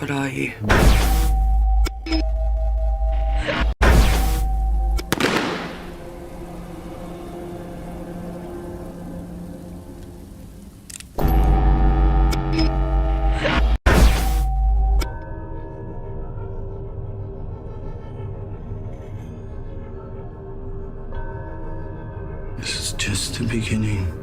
What are you? This is just the beginning.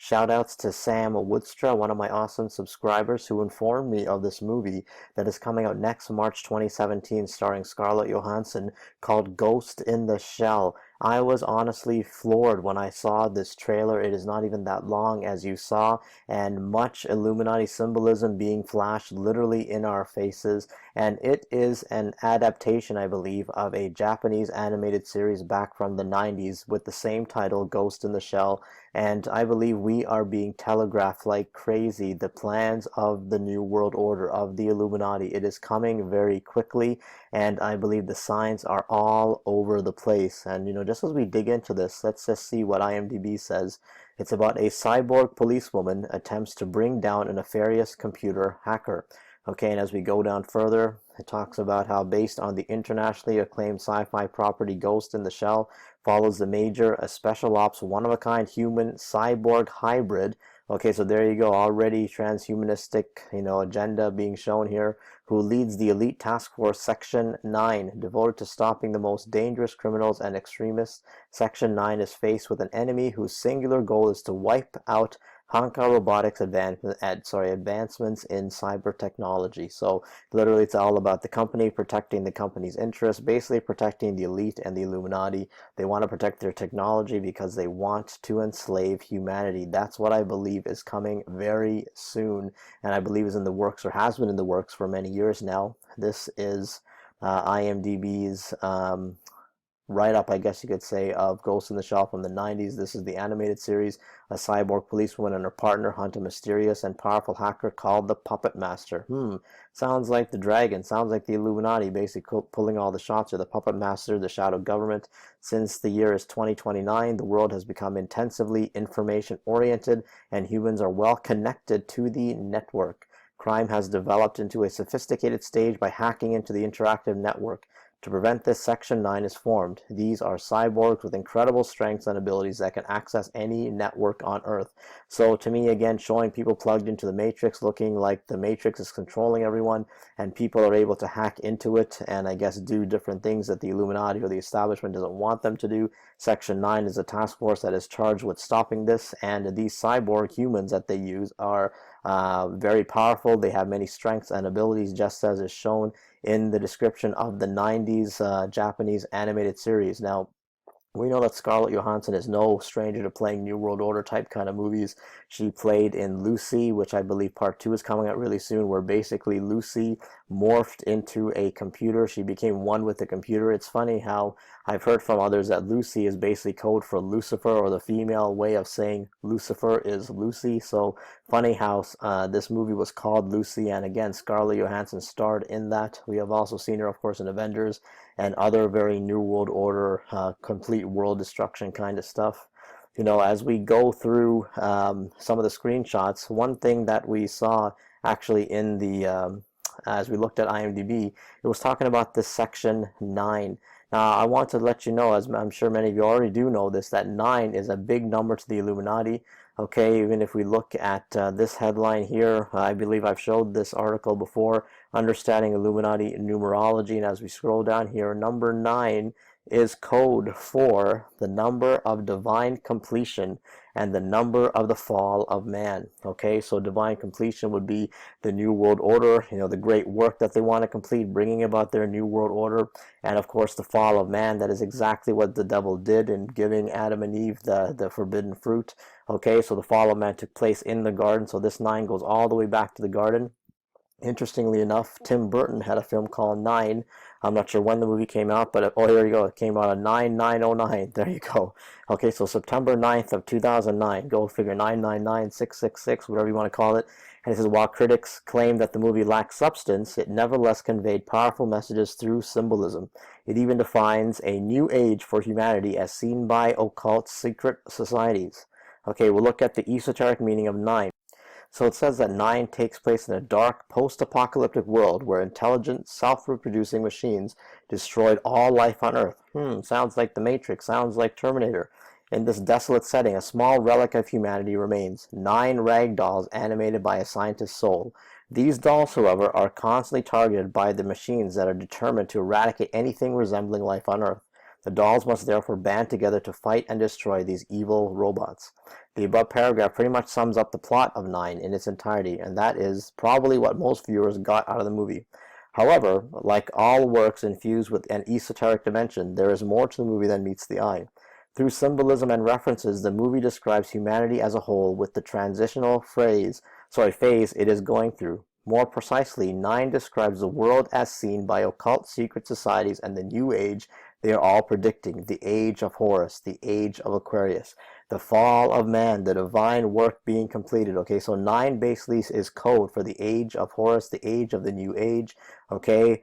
Shoutouts to Sam Woodstra, one of my awesome subscribers who informed me of this movie that is coming out next March 2017 starring Scarlett Johansson called Ghost in the Shell. I was honestly floored when I saw this trailer. It is not even that long, as you saw, and much Illuminati symbolism being flashed literally in our faces. And it is an adaptation, I believe, of a Japanese animated series back from the 90s with the same title, Ghost in the Shell. And I believe we are being telegraphed like crazy the plans of the New World Order, of the Illuminati. It is coming very quickly, and I believe the signs are all over the place. And just as we dig into this, let's just see what IMDb says. It's about a cyborg policewoman attempts to bring down a nefarious computer hacker. Okay, and as we go down further, it talks about how, based on the internationally acclaimed sci-fi property Ghost in the Shell, follows the major, a special ops, one-of-a-kind human cyborg hybrid. Okay, so there you go, already transhumanistic, agenda being shown here, who leads the elite task force Section 9, devoted to stopping the most dangerous criminals and extremists. Section 9 is faced with an enemy whose singular goal is to wipe out Honka Robotics advancements in cyber technology. So literally it's all about the company protecting the company's interests, basically protecting the elite and the Illuminati. They want to protect their technology because they want to enslave humanity. That's what I believe is coming very soon, and I believe is in the works, or has been in the works for many years now. This is IMDb's write-up, I guess you could say, of Ghost in the Shell from the 90s. This is the animated series. A cyborg policewoman and her partner hunt a mysterious and powerful hacker called the Puppet Master. Sounds like the Dragon. Sounds like the Illuminati basically pulling all the shots, or the Puppet Master, the shadow government. Since the year is 2029, the world has become intensively information-oriented, and humans are well connected to the network. Crime has developed into a sophisticated stage by hacking into the interactive network. To prevent this, Section 9 is formed. These are cyborgs with incredible strengths and abilities that can access any network on Earth. So to me, again, showing people plugged into the Matrix, looking like the Matrix is controlling everyone, and people are able to hack into it and, I guess, do different things that the Illuminati or the establishment doesn't want them to do. Section 9 is a task force that is charged with stopping this, and these cyborg humans that they use are very powerful. They have many strengths and abilities, just as is shown in the description of the 90s Japanese animated series. Now, we know that Scarlett Johansson is no stranger to playing New World Order type kind of movies. She played in Lucy, which I believe part 2 is coming out really soon, where basically Lucy morphed into a computer. She became one with the computer. It's funny how I've heard from others that Lucy is basically code for Lucifer, or the female way of saying Lucifer is Lucy. So funny how this movie was called Lucy, and again, Scarlett Johansson starred in that. We have also seen her, of course, in Avengers and other very New World Order, complete world destruction kind of stuff. As we go through some of the screenshots, one thing that we saw actually in the as we looked at IMDb, it was talking about this Section 9. Now, I want to let you know, as I'm sure many of you already do know this, that 9 is a big number to the Illuminati. Okay, even if we look at this headline here, I believe I've showed this article before, Understanding Illuminati Numerology, and as we scroll down here, number 9 is code for the number of divine completion and the number of the fall of man. Okay, so divine completion would be the New World Order, the great work that they want to complete, bringing about their New World Order, and of course the fall of man. That is exactly what the devil did in giving Adam and Eve the forbidden fruit. Okay, so the fall of man took place in the garden, so this 9 goes all the way back to the garden. Interestingly enough, Tim Burton had a film called 9. I'm not sure when the movie came out, but here you go. It came out on 9909. There you go. Okay, so September 9th of 2009. Go figure, 999666, whatever you want to call it. And it says, while critics claim that the movie lacks substance, it nevertheless conveyed powerful messages through symbolism. It even defines a new age for humanity as seen by occult secret societies. Okay, we'll look at the esoteric meaning of 9. So it says that 9 takes place in a dark, post-apocalyptic world where intelligent, self-reproducing machines destroyed all life on Earth. Sounds like The Matrix, sounds like Terminator. In this desolate setting, a small relic of humanity remains, 9 rag dolls animated by a scientist's soul. These dolls, however, are constantly targeted by the machines that are determined to eradicate anything resembling life on Earth. The dolls must therefore band together to fight and destroy these evil robots. The above paragraph pretty much sums up the plot of 9 in its entirety, and that is probably what most viewers got out of the movie. However, like all works infused with an esoteric dimension, there is more to the movie than meets the eye. Through symbolism and references, the movie describes humanity as a whole with the transitional phase it is going through. More precisely, 9 describes the world as seen by occult secret societies and the New Age they are all predicting: the age of Horus, the age of Aquarius, the fall of man, the divine work being completed. Okay, so 9 basically is code for the age of Horus, the age of the New Age. Okay,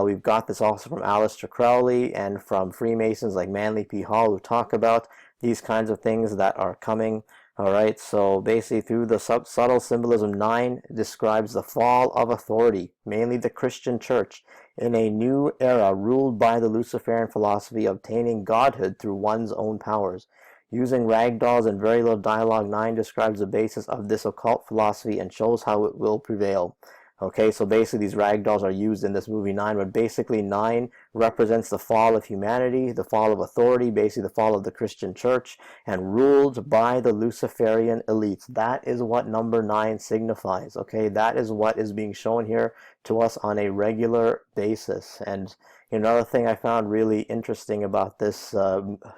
we've got this also from Aleister Crowley and from Freemasons like Manly P. Hall, who talk about these kinds of things that are coming. All right, so basically through the subtle symbolism, 9 describes the fall of authority, mainly the Christian church, in a new era ruled by the Luciferian philosophy of obtaining godhood through one's own powers. Using ragdolls and very little dialogue, 9 describes the basis of this occult philosophy and shows how it will prevail. Okay, so basically these ragdolls are used in this movie 9, but basically 9 represents the fall of humanity, the fall of authority, basically the fall of the Christian church, and ruled by the Luciferian elites. That is what number 9 signifies. Okay, that is what is being shown here to us on a regular basis. And another thing I found really interesting about this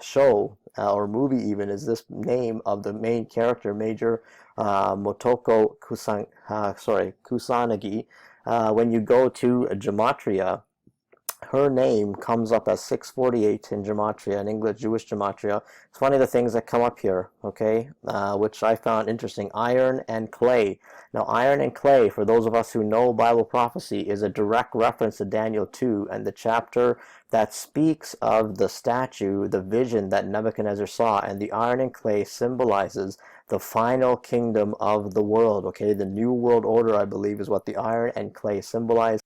show, or movie even, is this name of the main character, Major Motoko Kusanagi. When you go to gematria, her name comes up as 648 in gematria, in English Jewish gematria. It's funny the things that come up here, okay, which I found interesting. Iron and clay. Now, iron and clay, for those of us who know Bible prophecy, is a direct reference to Daniel 2 and the chapter that speaks of the statue, the vision that Nebuchadnezzar saw, and the iron and clay symbolizes the final kingdom of the world, okay? The New World Order, I believe, is what the iron and clay symbolize.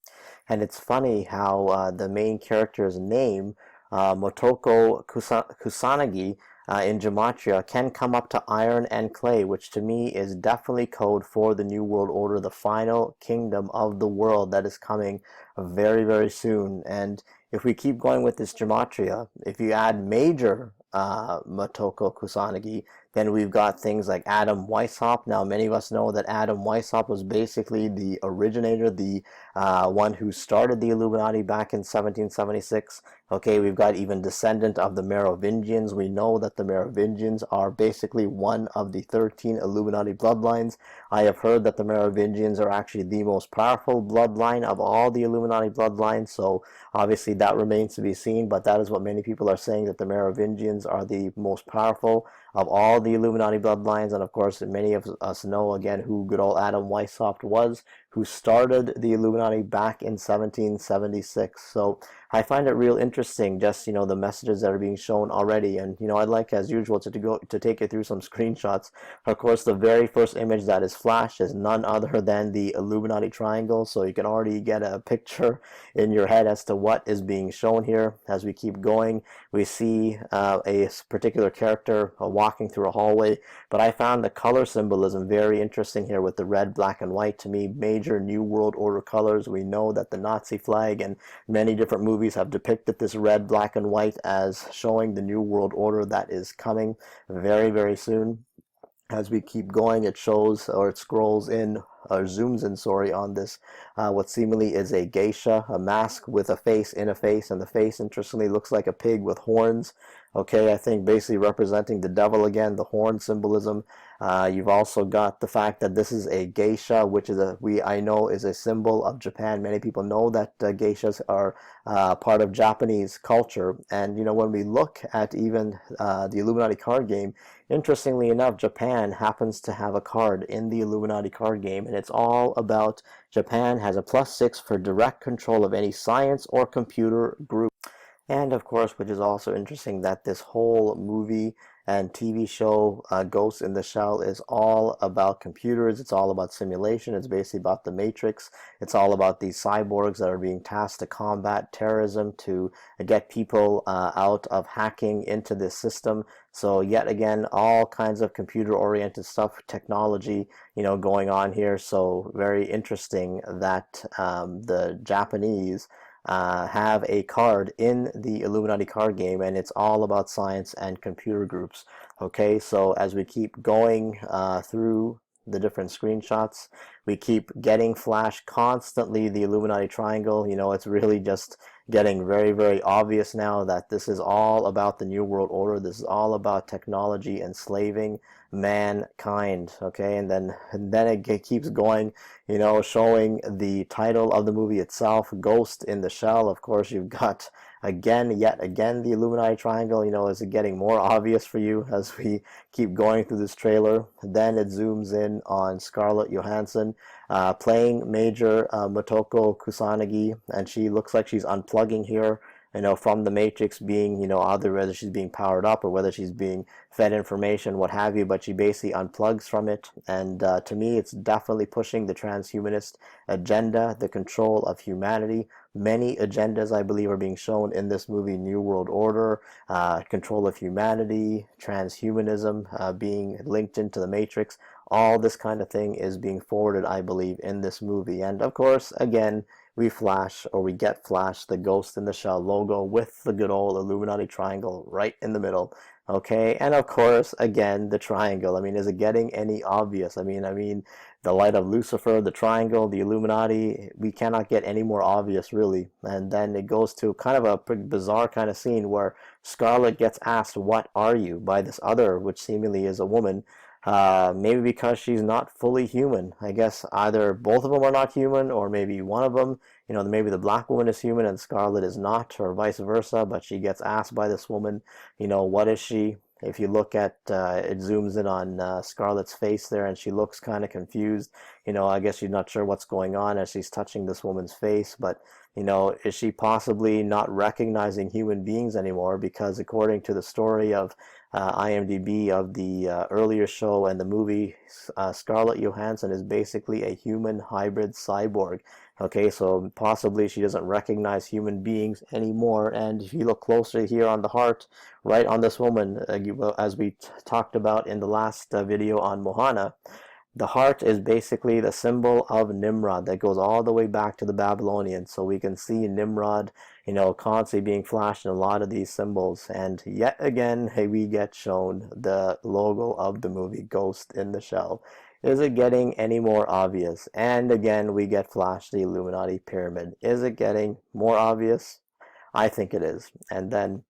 And it's funny how the main character's name, Motoko Kusanagi, in gematria, can come up to iron and clay, which to me is definitely code for the New World Order, the final kingdom of the world that is coming very, very soon. And if we keep going with this gematria, if you add Major Motoko Kusanagi, then we've got things like Adam Weishaupt. Now, many of us know that Adam Weishaupt was basically the originator, the one who started the Illuminati back in 1776. Okay, we've got even descendant of the Merovingians. We know that the Merovingians are basically one of the 13 Illuminati bloodlines. I have heard that the Merovingians are actually the most powerful bloodline of all the Illuminati bloodlines, so obviously that remains to be seen, but that is what many people are saying, that the Merovingians are the most powerful of all the Illuminati bloodlines. And of course, many of us know again who good old Adam Weishaupt was, who started the Illuminati back in 1776. So I find it real interesting, just, the messages that are being shown already. And, I'd like, as usual, to take you through some screenshots. Of course, the very first image that is flashed is none other than the Illuminati triangle. So you can already get a picture in your head as to what is being shown here. As we keep going, we see a particular character walking through a hallway. But I found the color symbolism very interesting here with the red, black, and white. To me, major New World Order colors. We know that the Nazi flag and many different movies have depicted this red, black, and white as showing the New World Order that is coming very, very soon. As we keep going, it shows, or it scrolls in, or zooms in, sorry, on this, what seemingly is a geisha, a mask with a face in a face, and the face, interestingly, looks like a pig with horns. Okay, I think basically representing the devil again, the horn symbolism. You've also got the fact that this is a geisha, which is I know is a symbol of Japan. Many people know that geishas are part of Japanese culture. And, when we look at even the Illuminati card game, interestingly enough, Japan happens to have a card in the Illuminati card game, and it's all about Japan has a +6 for direct control of any science or computer group. And of course, which is also interesting, that this whole movie and TV show Ghost in the Shell is all about computers. It's all about simulation. It's basically about the Matrix. It's all about these cyborgs that are being tasked to combat terrorism, to get people out of hacking into this system. So yet again, all kinds of computer-oriented stuff, technology, going on here. So very interesting that the Japanese have a card in the Illuminati card game, and it's all about science and computer groups. Okay, so as we keep going through the different screenshots, we keep getting flashed constantly the Illuminati triangle. It's really just getting very, very obvious now that this is all about the New World Order. This is all about technology enslaving mankind. Okay, and then it keeps going, showing the title of the movie itself, Ghost in the Shell. Of course, you've got yet again the Illuminati triangle. Is it getting more obvious for you as we keep going through this trailer? Then it zooms in on Scarlett Johansson playing Major Motoko Kusanagi, and she looks like she's unplugging here, from the Matrix, being, either whether she's being powered up or whether she's being fed information, what have you, but she basically unplugs from it. And to me, it's definitely pushing the transhumanist agenda, the control of humanity. Many agendas, I believe, are being shown in this movie: New World Order, control of humanity, transhumanism being linked into the Matrix. All this kind of thing is being forwarded, I believe, in this movie. And of course, again, we get flashed the Ghost in the Shell logo with the good old Illuminati triangle right in the middle. Okay, and of course, again, the triangle. I mean, is it getting any obvious? I mean, the light of Lucifer, the triangle, the Illuminati, we cannot get any more obvious, really. And then it goes to kind of a pretty bizarre kind of scene where Scarlett gets asked, "What are you?" by this other, which seemingly is a woman. Maybe because she's not fully human. I guess either both of them are not human, or maybe one of them, maybe the black woman is human and Scarlett is not, or vice versa, but she gets asked by this woman, what is she? If you look at, it zooms in on Scarlett's face there, and she looks kind of confused. I guess she's not sure what's going on as she's touching this woman's face, but is she possibly not recognizing human beings anymore? Because according to the story of IMDb of the earlier show and the movie, Scarlett Johansson is basically a human hybrid cyborg. Okay, so possibly she doesn't recognize human beings anymore. And if you look closely here on the heart, right on this woman, as we talked about in the last video on Mohana, the heart is basically the symbol of Nimrod that goes all the way back to the Babylonians. So we can see Nimrod, constantly being flashed in a lot of these symbols. And yet again, hey, we get shown the logo of the movie Ghost in the Shell. Is it getting any more obvious? And again, we get flashed the Illuminati pyramid. Is it getting more obvious? I think it is. And then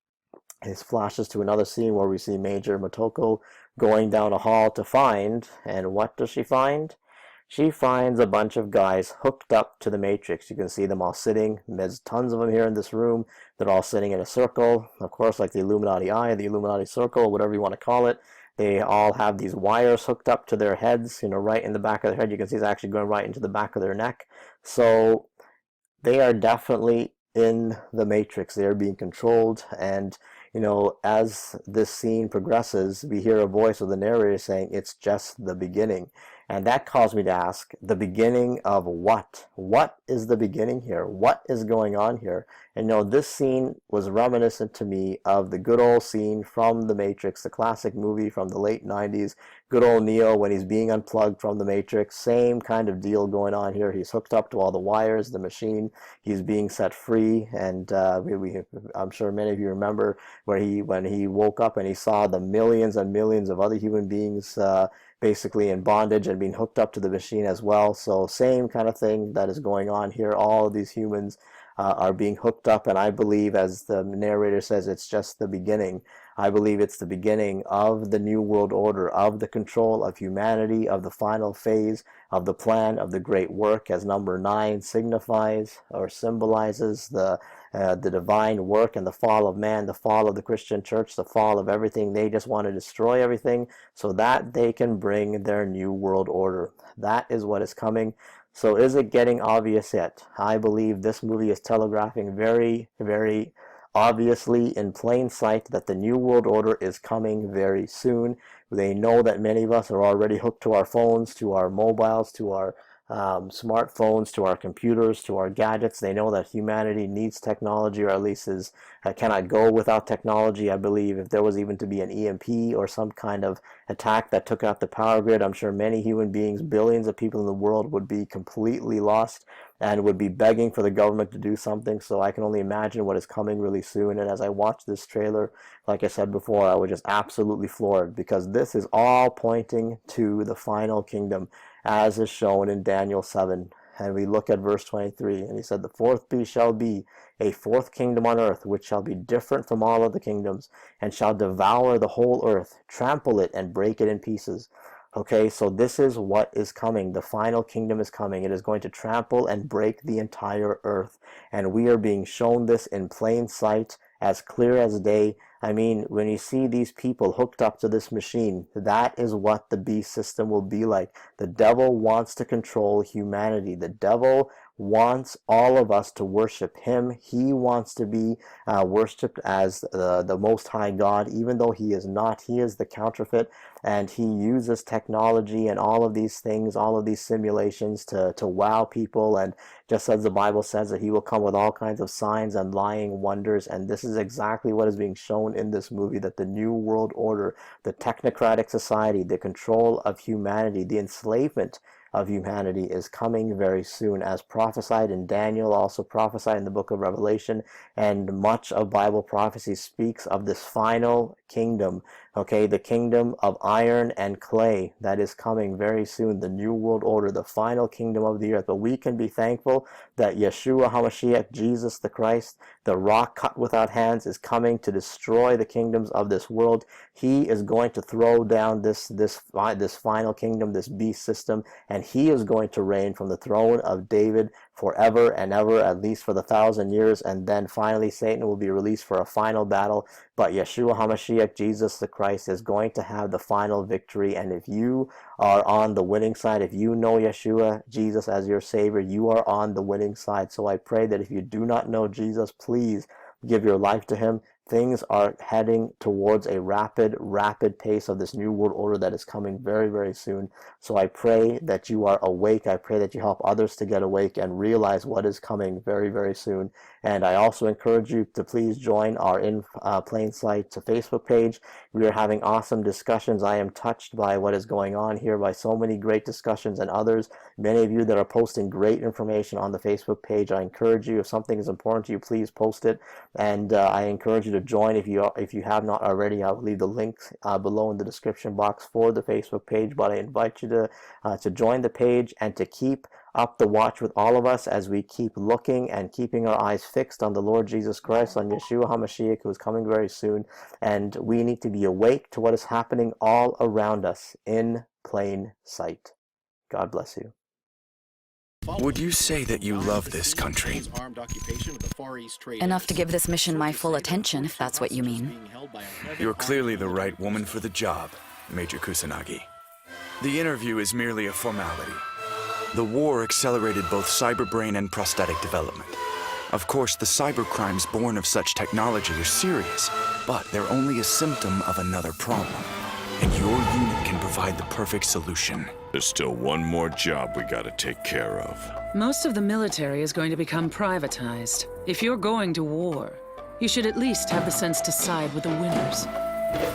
it flashes to another scene where we see Major Motoko going down a hall to find, and what does she find? She finds a bunch of guys hooked up to the Matrix. You can see them all sitting. There's tons of them here in this room. They're all sitting in a circle, of course, like the Illuminati eye, the Illuminati circle, whatever you want to call it. They all have these wires hooked up to their heads, right in the back of their head. You can see it's actually going right into the back of their neck. So they are definitely in the Matrix. They are being controlled, and as this scene progresses, we hear a voice of the narrator saying, "It's just the beginning." And that caused me to ask, the beginning of what? What is the beginning here? What is going on here? And this scene was reminiscent to me of the good old scene from The Matrix, the classic movie from the late 90s. Good old Neo when he's being unplugged from the Matrix. Same kind of deal going on here. He's hooked up to all the wires, the machine. He's being set free. And I'm sure many of you remember when he woke up and he saw the millions and millions of other human beings basically in bondage and being hooked up to the machine as well. So same kind of thing that is going on here. All of these humans are being hooked up, and I believe, as the narrator says, it's just the beginning. I believe it's the beginning of the New World Order, of the control of humanity, of the final phase of the plan of the great work, as number 9 signifies or symbolizes the divine work and the fall of man, the fall of the Christian church, the fall of everything. They just want to destroy everything so that they can bring their New World Order. That is what is coming. So is it getting obvious yet? I believe this movie is telegraphing very, very obviously in plain sight that the New World Order is coming very soon. They know that many of us are already hooked to our phones, to our mobiles, to our smartphones, to our computers, to our gadgets. They know that humanity needs technology, or at least cannot go without technology. I believe if there was even to be an EMP or some kind of attack that took out the power grid, I'm sure many human beings, billions of people in the world, would be completely lost and would be begging for the government to do something. So I can only imagine what is coming really soon. And as I watched this trailer, like I said before, I was just absolutely floored, because this is all pointing to the final kingdom, as is shown in Daniel 7. And we look at verse 23, and he said, "The fourth beast shall be a fourth kingdom on earth, which shall be different from all other kingdoms, and shall devour the whole earth, trample it, and break it in pieces." Okay, so this is what is coming. The final kingdom is coming. It is going to trample and break the entire earth. And we are being shown this in plain sight, as clear as day. I mean, when you see these people hooked up to this machine, that is what the beast system will be like. The devil wants to control humanity. The devil wants all of us to worship him. He wants to be worshipped as the Most High God, even though he is not. He is the counterfeit, and he uses technology and all of these things, all of these simulations to wow people. And just as the Bible says, that he will come with all kinds of signs and lying wonders. And this is exactly what is being shown in this movie, that the New World Order, the technocratic society, the control of humanity, the enslavement of humanity is coming very soon, as prophesied in Daniel, also prophesied in the book of Revelation, and much of Bible prophecy speaks of this final kingdom, okay, the kingdom of iron and clay that is coming very soon, the New World Order, the final kingdom of the earth. But we can be thankful that Yeshua HaMashiach, Jesus the Christ, the rock cut without hands, is coming to destroy the kingdoms of this world. He is going to throw down this final kingdom, this beast system, and he is going to reign from the throne of David forever and ever, at least for the 1,000 years. And then finally Satan will be released for a final battle. But Yeshua HaMashiach, Jesus the Christ, is going to have the final victory. And if you are on the winning side, if you know Yeshua, Jesus, as your Savior, you are on the winning side. So I pray that if you do not know Jesus, please give your life to him. Things are heading towards a rapid pace of this New World Order that is coming very, very soon. So I pray that you are awake. I pray that you help others to get awake and realize what is coming very, very soon. And I also encourage you to please join our In Plain Sight Facebook page. We are having awesome discussions. I am touched by what is going on here, by so many great discussions, and others, many of you that are posting great information on the Facebook page. I encourage you, if something is important to you, please post it. And I encourage you to join if you have not already. I will leave the links below in the description box for the Facebook page. But I invite you to join the page and to keep up the watch with all of us as we keep looking and keeping our eyes fixed on the Lord Jesus Christ, on Yeshua HaMashiach, who is coming very soon. And we need to be awake to what is happening all around us in plain sight. God bless you. Would you say that you love this country? Enough to give this mission my full attention, if that's what you mean. You're clearly the right woman for the job, Major Kusanagi. The interview is merely a formality. The war accelerated both cyberbrain and prosthetic development. Of course, the cybercrimes born of such technology are serious, but they're only a symptom of another problem. And your unit can provide the perfect solution. There's still one more job we gotta take care of. Most of the military is going to become privatized. If you're going to war, you should at least have the sense to side with the winners.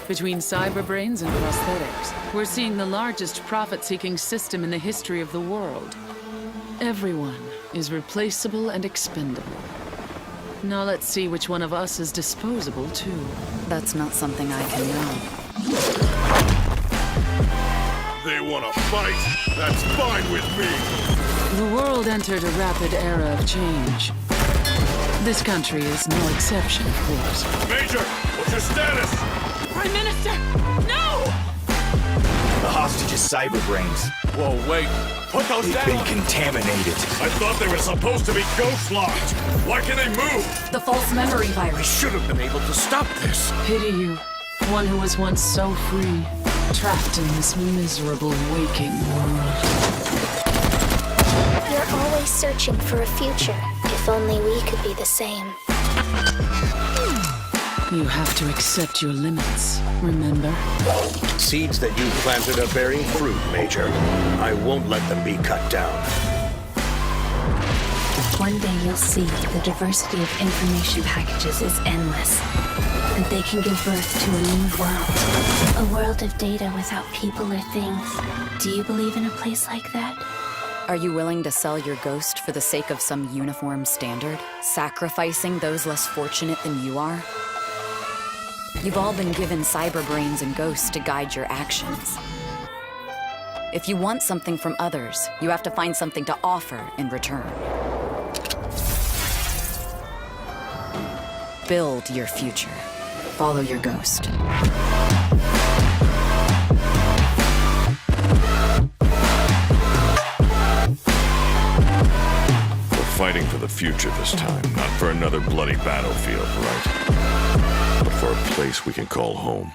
Between cyberbrains and prosthetics, we're seeing the largest profit-seeking system in the history of the world. Everyone is replaceable and expendable. Now let's see which one of us is disposable, too. That's not something I can know. They wanna fight? That's fine with me! The world entered a rapid era of change. This country is no exception, of course. Major, what's your status? Prime Minister, no! The hostage is cyberbrains. Whoa, wait. Put those They've down! been contaminated. I thought they were supposed to be ghost-locked! Why can they move? The false memory virus. Should have been able to stop this! Pity you, one who was once so free, trapped in this miserable waking world. You're always searching for a future. If only we could be the same. You have to accept your limits, remember? Seeds that you planted are bearing fruit, Major. I won't let them be cut down. One day you'll see the diversity of information packages is endless, and they can give birth to a new world. A world of data without people or things. Do you believe in a place like that? Are you willing to sell your ghost for the sake of some uniform standard, sacrificing those less fortunate than you are? You've all been given cyber brains and ghosts to guide your actions. If you want something from others, you have to find something to offer in return. Build your future. Follow your ghost. We're fighting for the future this time, not for another bloody battlefield, right? But for a place we can call home.